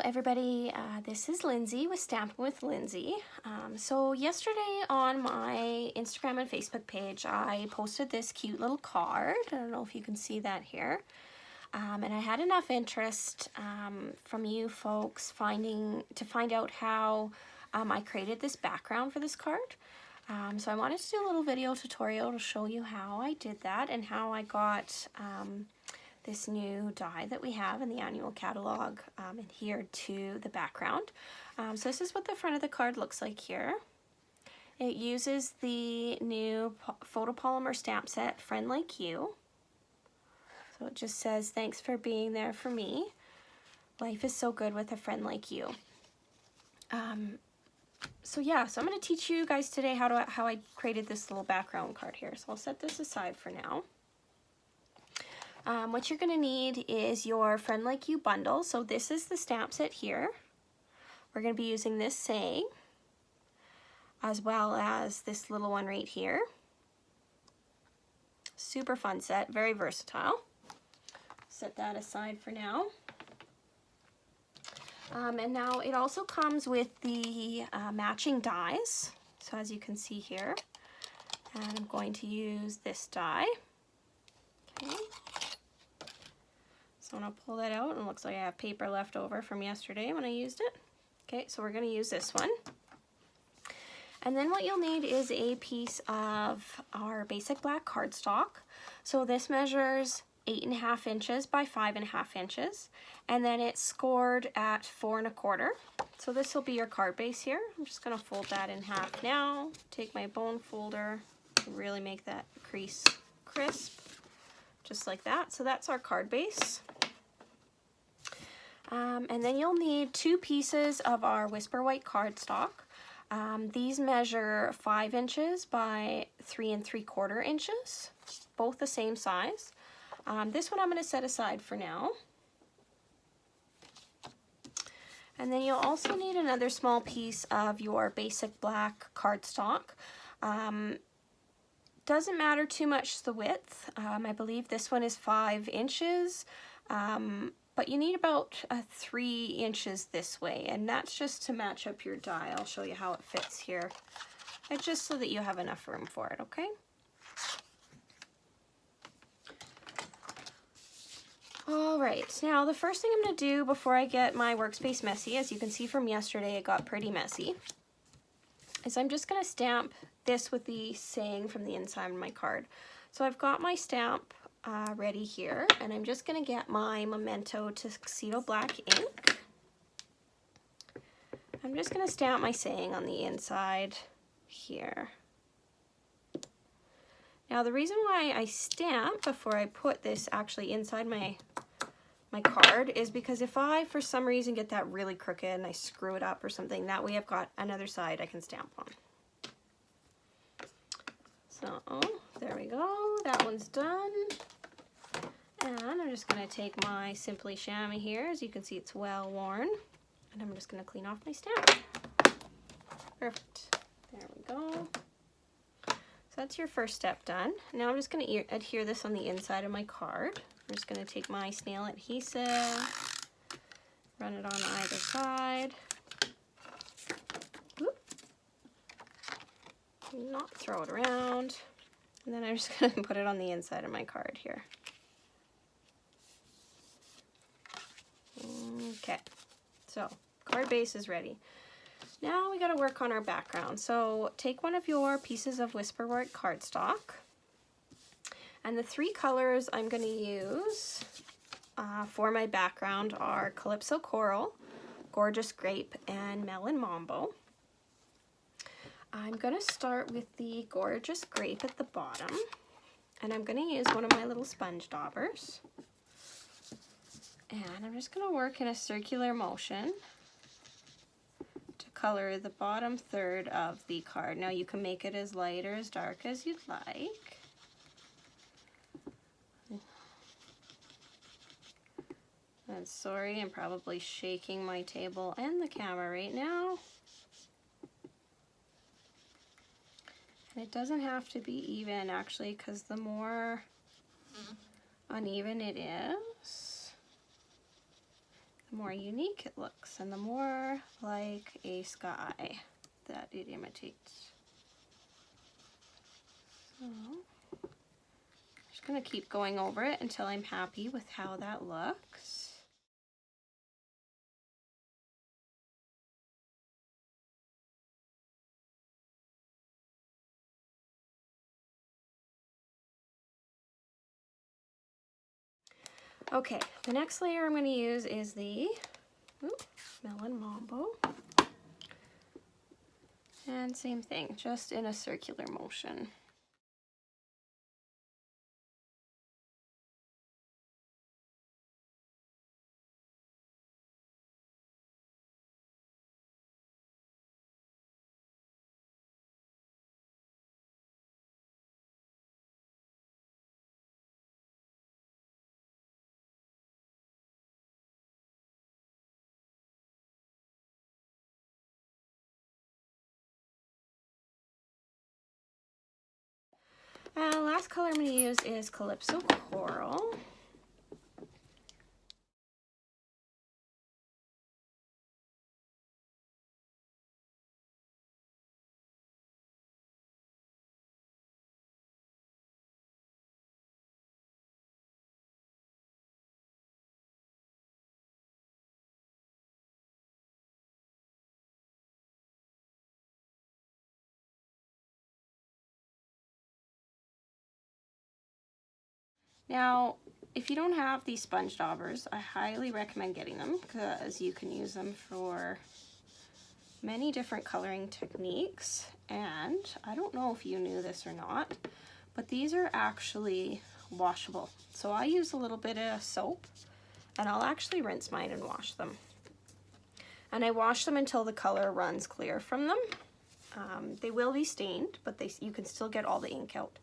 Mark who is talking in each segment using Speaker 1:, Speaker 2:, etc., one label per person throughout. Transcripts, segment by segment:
Speaker 1: everybody, this is Lindsay with Stampin' with Lindsay. So yesterday on my Instagram and Facebook page I posted this cute little card. I don't know if you can see that here. And I had enough interest from you folks to find out how I created this background for this card. So I wanted to do a little video tutorial to show you how I did that and how I got this new die that we have in the annual catalog adhered to the background. So this is what the front of the card looks like here. It uses the new photopolymer stamp set, Friend Like You. So it just says, thanks for being there for me. Life is so good with a friend like you. So I'm going to teach you guys today how I created this little background card here. So I'll set this aside for now. What you're going to need is your Friend Like You bundle. So this is the stamp set here. We're going to be using this saying, as well as this little one right here. Super fun set, very versatile. Set that aside for now. And now it also comes with the matching dies. So as you can see here, and I'm going to use this die. Okay. So I'm going to pull that out, and it looks like I have paper left over from yesterday when I used it. Okay, so we're going to use this one. And then what you'll need is a piece of our basic black cardstock. So this measures 8.5 inches by 5.5 inches, and then it's scored at 4 1/4. So this will be your card base here. I'm just going to fold that in half now. Take my bone folder, really make that crease crisp, just like that. So that's our card base. And then you'll need 2 pieces of our Whisper White cardstock. These measure 5 inches by 3 3/4 inches, both the same size. This one I'm going to set aside for now. And then you'll also need another small piece of your basic black cardstock. Doesn't matter too much the width. I believe this one is 5 inches. But you need about 3 inches this way, and that's just to match up your die. I'll show you how it fits here. It's just so that you have enough room for it, okay? Alright, now the first thing I'm going to do before I get my workspace messy, as you can see from yesterday it got pretty messy, is I'm just going to stamp this with the saying from the inside of my card. So I've got my stamp ready here, and I'm just going to get my Memento Tuxedo Black ink. I'm just going to stamp my saying on the inside here. Now the reason why I stamp before I put this actually inside my card is because if I for some reason get that really crooked and I screw it up or something, that way I've got another side I can stamp on. So there we go, that one's done. And I'm just going to take my Simply Chamois here. As you can see, it's well worn. And I'm just going to clean off my stamp. Perfect. There we go. So that's your first step done. Now I'm just going to adhere this on the inside of my card. I'm just going to take my snail adhesive, run it on either side. Whoop. Not throw it around. And then I'm just going to put it on the inside of my card here. Okay, so card base is ready. Now we got to work on our background. So take one of your pieces of Whisper White cardstock, and the 3 colors I'm going to use for my background are Calypso Coral, Gorgeous Grape, and Melon Mambo. I'm going to start with the Gorgeous Grape at the bottom, and I'm going to use one of my little sponge daubers. And I'm just going to work in a circular motion to color the bottom third of the card. Now you can make it as light or as dark as you'd like. And sorry, I'm probably shaking my table and the camera right now. And it doesn't have to be even actually, because the more uneven it is, the more unique it looks and the more like a sky that it imitates. So I'm just going to keep going over it until I'm happy with how that looks. Okay, the next layer I'm going to use is the Melon Mambo. And same thing, just in a circular motion. Last color I'm going to use is Calypso Coral. Now, if you don't have these sponge daubers, I highly recommend getting them because you can use them for many different coloring techniques. And I don't know if you knew this or not, but these are actually washable. So I use a little bit of soap and I'll actually rinse mine and wash them. And I wash them until the color runs clear from them. They will be stained, but you can still get all the ink out.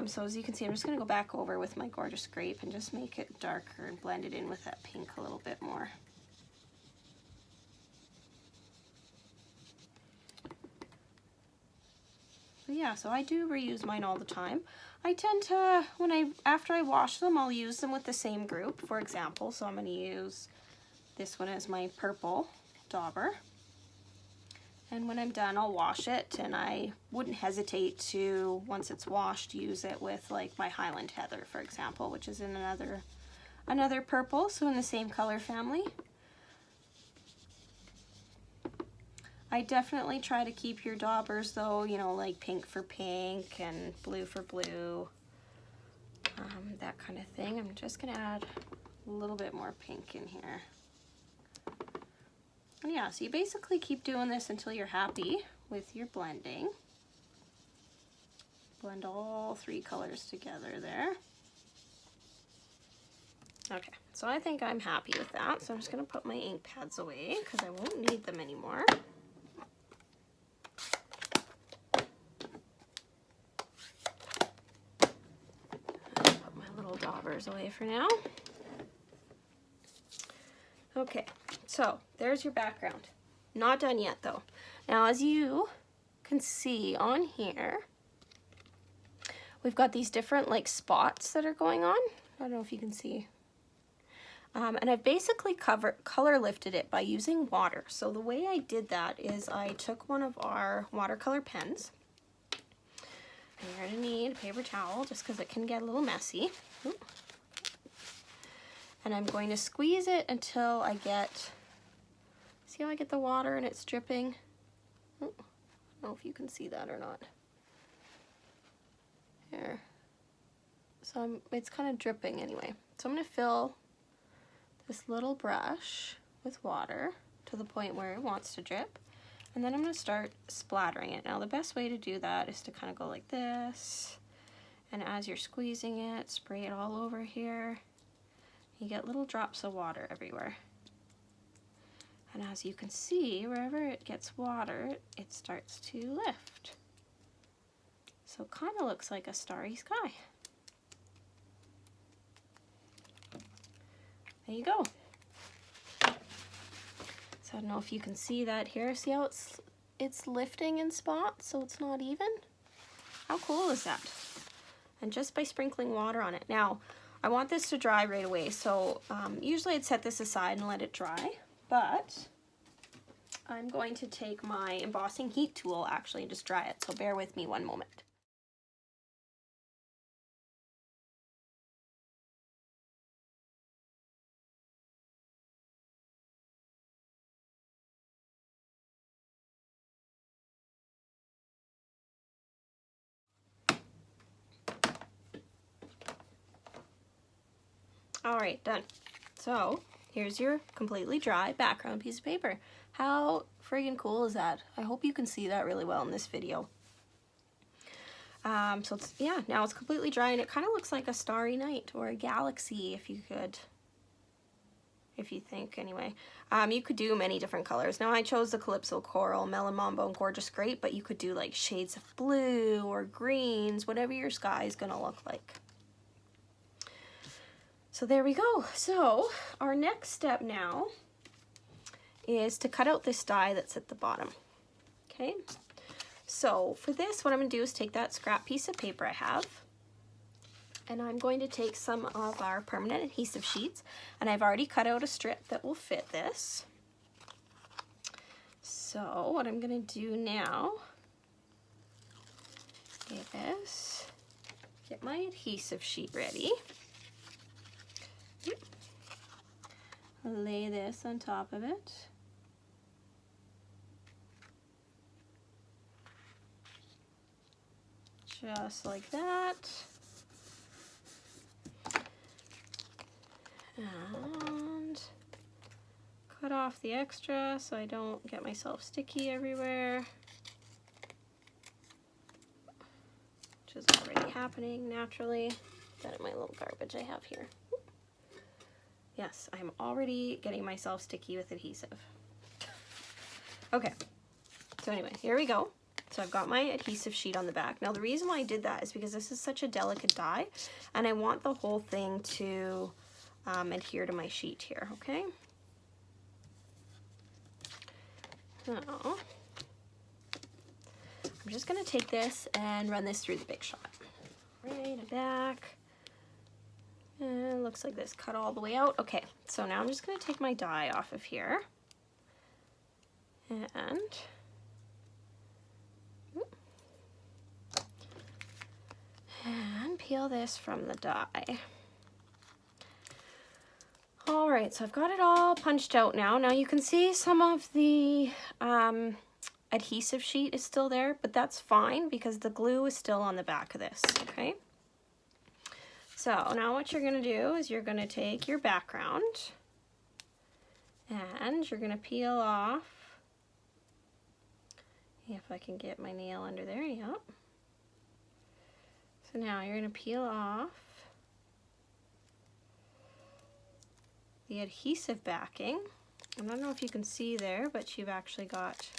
Speaker 1: So as you can see, I'm just going to go back over with my gorgeous grape and just make it darker and blend it in with that pink a little bit more. But yeah, so I do reuse mine all the time. I tend to, after I wash them, I'll use them with the same group, for example. So I'm going to use this one as my purple dauber. And when I'm done, I'll wash it, and I wouldn't hesitate to, once it's washed, use it with like my Highland Heather, for example, which is in another purple, so in the same color family. I definitely try to keep your daubers though, you know, like pink for pink and blue for blue, that kind of thing. I'm just gonna add a little bit more pink in here. And yeah, so you basically keep doing this until you're happy with your blending. Blend all three colors together there. Okay, so I think I'm happy with that. So I'm just gonna put my ink pads away because I won't need them anymore. Put my little daubers away for now. Okay, so there's your background. Not done yet though. Now as you can see on here, we've got these different like spots that are going on. I don't know if you can see. And I've basically color lifted it by using water. So the way I did that is I took one of our watercolor pens. And you're gonna need a paper towel just because it can get a little messy. Ooh. And I'm going to squeeze it until I get, see how I get the water and it's dripping? Oh, I don't know if you can see that or not. Here. So it's kind of dripping anyway. So I'm going to fill this little brush with water to the point where it wants to drip. And then I'm going to start splattering it. Now the best way to do that is to kind of go like this. And as you're squeezing it, spray it all over here. You get little drops of water everywhere. And as you can see, wherever it gets water, it starts to lift. So it kind of looks like a starry sky. There you go. So I don't know if you can see that here. See how it's lifting in spots, so it's not even? How cool is that? And just by sprinkling water on it. Now, I want this to dry right away, so usually I'd set this aside and let it dry, but I'm going to take my embossing heat tool actually and just dry it, so bear with me one moment. Alright, done. So, here's your completely dry background piece of paper. How friggin' cool is that? I hope you can see that really well in this video. So it's, yeah, now it's completely dry and it kind of looks like a starry night or a galaxy if you think anyway. You could do many different colors. Now I chose the Calypso Coral, Melon Mambo, and Gorgeous Grape, but you could do like shades of blue or greens, whatever your sky is gonna look like. So there we go. So our next step now is to cut out this die that's at the bottom. Okay, so for this, what I'm gonna do is take that scrap piece of paper I have, and I'm going to take some of our permanent adhesive sheets, and I've already cut out a strip that will fit this. So what I'm gonna do now is get my adhesive sheet ready. Lay this on top of it. Just like that. And cut off the extra so I don't get myself sticky everywhere, which is already happening naturally. Put that in my little garbage I have here. Yes, I'm already getting myself sticky with adhesive. Okay, so anyway, here we go. So I've got my adhesive sheet on the back. Now the reason why I did that is because this is such a delicate die and I want the whole thing to adhere to my sheet here, okay? So I'm just gonna take this and run this through the Big Shot. Right back. And it looks like this cut all the way out. Okay, so now I'm just gonna take my die off of here and peel this from the die. All right, so I've got it all punched out now. Now you can see some of the adhesive sheet is still there, but that's fine because the glue is still on the back of this, okay? So now what you're gonna do is you're gonna take your background and you're gonna peel off, if I can get my nail under there, yep. So now you're gonna peel off the adhesive backing. I don't know if you can see there, but you've actually got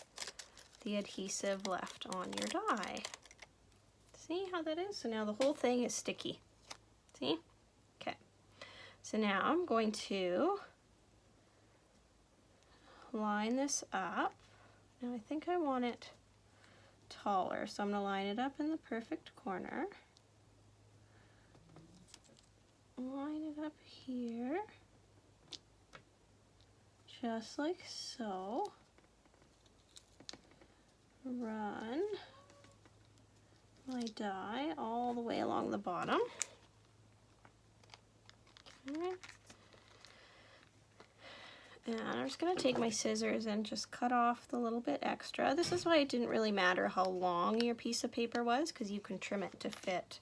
Speaker 1: the adhesive left on your die. See how that is? So now the whole thing is sticky. See? Okay. So now I'm going to line this up. Now I think I want it taller, so I'm going to line it up in the perfect corner. Line it up here. Just like so. Run my die all the way along the bottom. Okay. And I'm just going to take my scissors and just cut off the little bit extra. This is why it didn't really matter how long your piece of paper was, because you can trim it to fit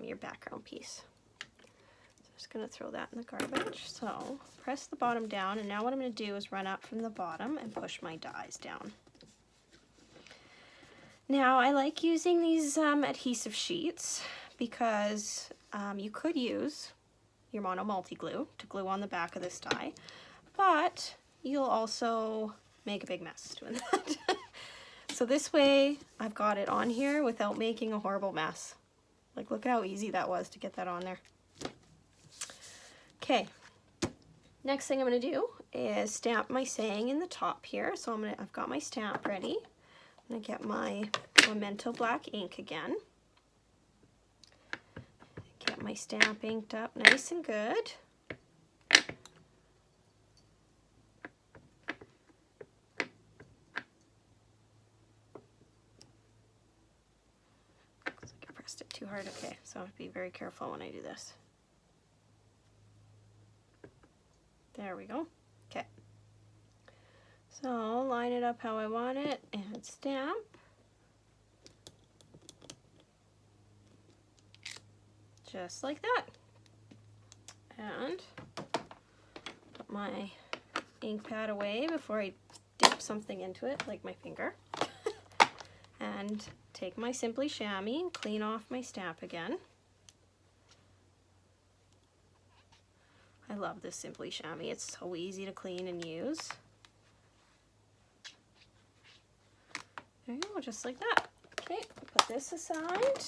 Speaker 1: your background piece. So I'm just going to throw that in the garbage. So press the bottom down, and now what I'm going to do is run up from the bottom and push my dies down. Now I like using these adhesive sheets because you could use your mono multi-glue to glue on the back of this die, but you'll also make a big mess doing that. So this way I've got it on here without making a horrible mess. Like, look how easy that was to get that on there. Okay, next thing I'm going to do is stamp my saying in the top here. So I've got my stamp ready. I'm going to get my Memento black ink again. Get get my stamp inked up nice and good. Looks like I pressed it too hard. Okay, so I have to be very careful when I do this. There we go. Okay. So line it up how I want it and stamp. Just like that. And put my ink pad away before I dip something into it, like my finger. And take my Simply Chamois and clean off my stamp again. I love this Simply Chamois. It's so easy to clean and use. There you go, just like that. Okay, put this aside.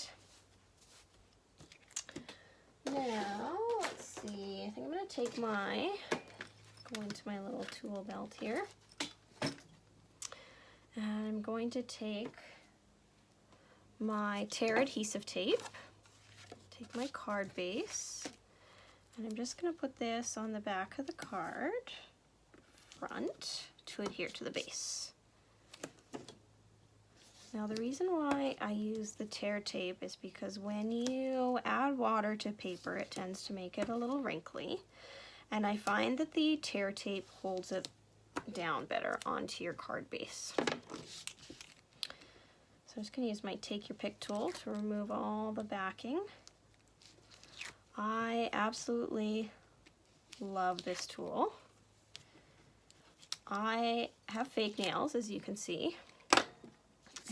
Speaker 1: Now, let's see, I think I'm going to take go into my little tool belt here. And I'm going to take my tear adhesive tape, take my card base, and I'm just going to put this on the back of the card front to adhere to the base. Now the reason why I use the tear tape is because when you add water to paper, it tends to make it a little wrinkly, and I find that the tear tape holds it down better onto your card base. So I'm just going to use my Take Your Pick tool to remove all the backing. I absolutely love this tool. I have fake nails, as you can see,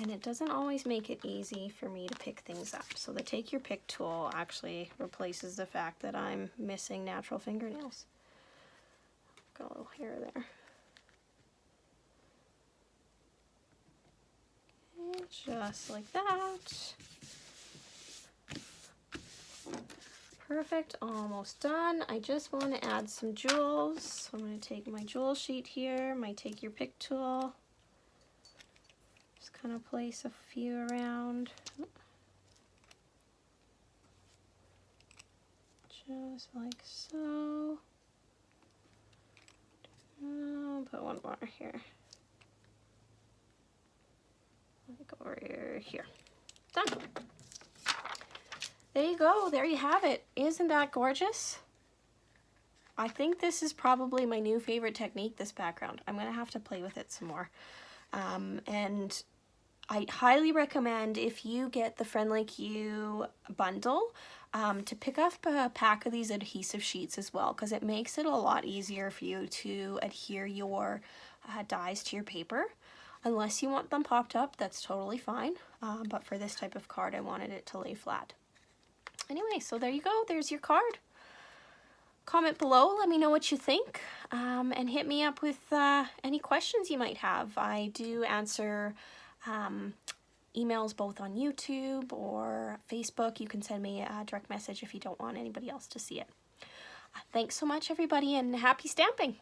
Speaker 1: and it doesn't always make it easy for me to pick things up. So the Take Your Pick tool actually replaces the fact that I'm missing natural fingernails. Got a little hair there. Okay, just like that. Perfect, almost done. I just want to add some jewels. So I'm going to take my jewel sheet here, my Take Your Pick tool. Just kind of place a few around. Just like so. I'll put one more here. Like over here. Done. There you go. There you have it. Isn't that gorgeous? I think this is probably my new favorite technique, this background. I'm going to have to play with it some more. And I highly recommend, if you get the Friend Like You bundle, to pick up a pack of these adhesive sheets as well, because it makes it a lot easier for you to adhere your dies to your paper. Unless you want them popped up, that's totally fine. But for this type of card, I wanted it to lay flat. Anyway, so there you go. There's your card. Comment below, let me know what you think, and hit me up with any questions you might have. I do answer emails both on YouTube or Facebook. You can send me a direct message if you don't want anybody else to see it. Thanks so much, everybody, and happy stamping!